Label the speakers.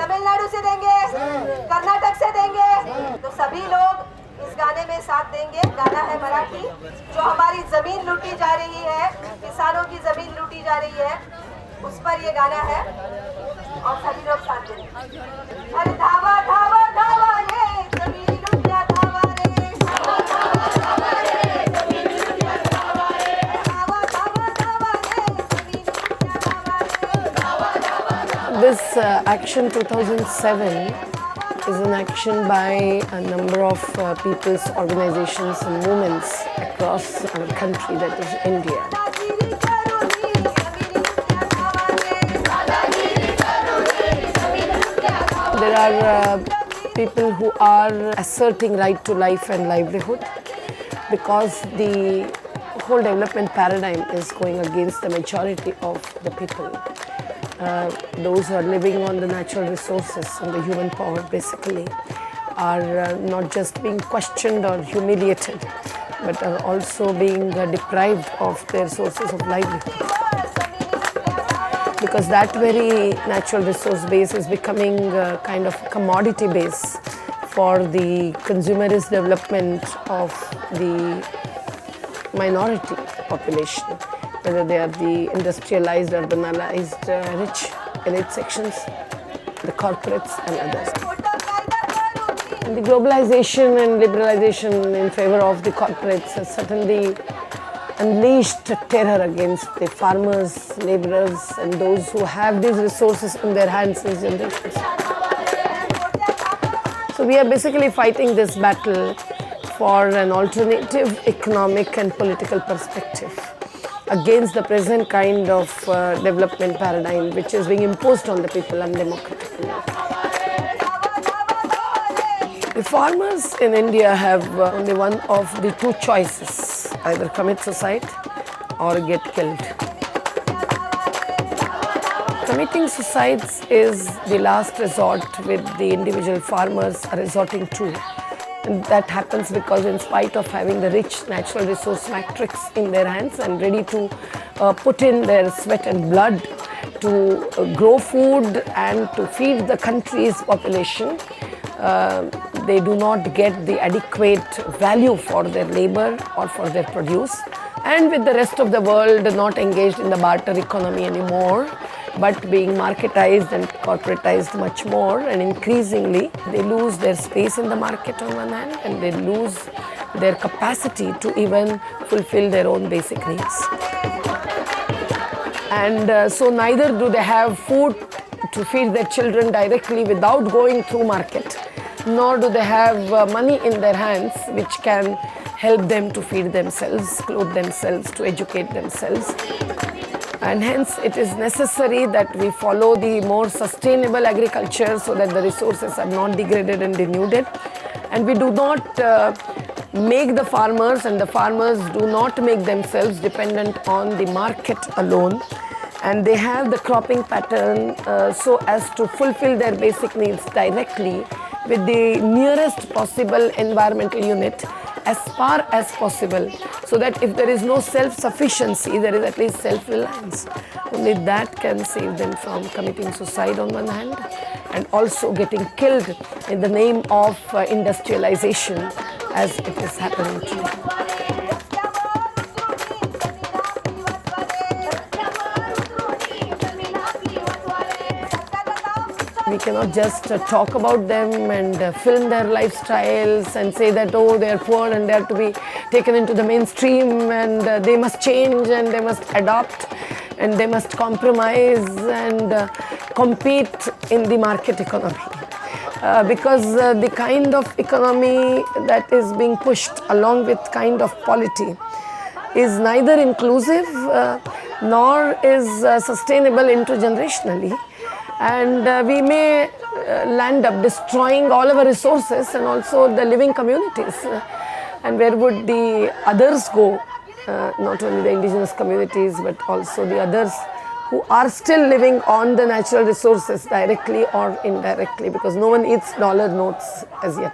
Speaker 1: तमिलनाडु से देंगे, कर्नाटक से देंगे, तो सभी लोग इस गाने में साथ देंगे। गाना है मराठी। जो हमारी जमीन लूटी जा रही है, किसानों की जमीन लूटी जा रही है, उस पर ये गाना है और सभी लोग साथ देंगे। अरे धावा धावा धावा रे जमीन लूटिया धावा रे, धावा धावा धावा रे जमीन लूटिया धावा रे, धावा धावा धावा रे जमीन लूटिया धावा रे, धावा धावा धावा।
Speaker 2: This Action 2007 is an action by a number of people's organizations and movements across our country, that is India. There are people who are asserting right to life and livelihood because the whole development paradigm is going against the majority of the people. Those who are living on the natural resources and the human power basically are not just being questioned or humiliated, but are also being deprived of their sources of livelihood. Because that very natural resource base is becoming a kind of commodity base for the consumerist development of the minority population, whether they are the industrialized, urbanized, rich elite sections, the corporates and others. And the globalization and liberalization in favor of the corporates has certainly unleashed terror against the farmers, laborers and those who have these resources in their hands since generations. So we are basically fighting this battle for an alternative economic and political perspective against the present kind of development paradigm which is being imposed on the people undemocratically. The farmers in India have only one of the two choices: either commit suicide or get killed. Committing suicides is the last resort which the individual farmers are resorting to. And that happens because in spite of having the rich natural resource matrix in their hands and ready to put in their sweat and blood to grow food and to feed the country's population, they do not get the adequate value for their labor or for their produce. And with the rest of the world not engaged in the barter economy anymore, but being marketized and corporatized much more, and increasingly they lose their space in the market on one hand and they lose their capacity to even fulfill their own basic needs. And so neither do they have food to feed their children directly without going through market, nor do they have money in their hands which can help them to feed themselves, clothe themselves, to educate themselves. And hence it is necessary that we follow the more sustainable agriculture so that the resources are not degraded and denuded. And we do not make the farmers, and the farmers do not make themselves dependent on the market alone. And they have the cropping pattern so as to fulfill their basic needs directly with the nearest possible environmental unit as far as possible, so that if there is no self-sufficiency, there is at least self-reliance. Only that can save them from committing suicide on one hand and also getting killed in the name of industrialization as it is happening today. We cannot just talk about them and film their lifestyles and say that, oh, they are poor and they are to be taken into the mainstream and they must change and they must adopt and they must compromise and compete in the market economy. Because the kind of economy that is being pushed along with kind of polity is neither inclusive nor is sustainable intergenerationally. And we may land up destroying all our resources and also the living communities. And where would the others go? Not only the indigenous communities, but also the others who are still living on the natural resources directly or indirectly, because no one eats dollar notes as yet.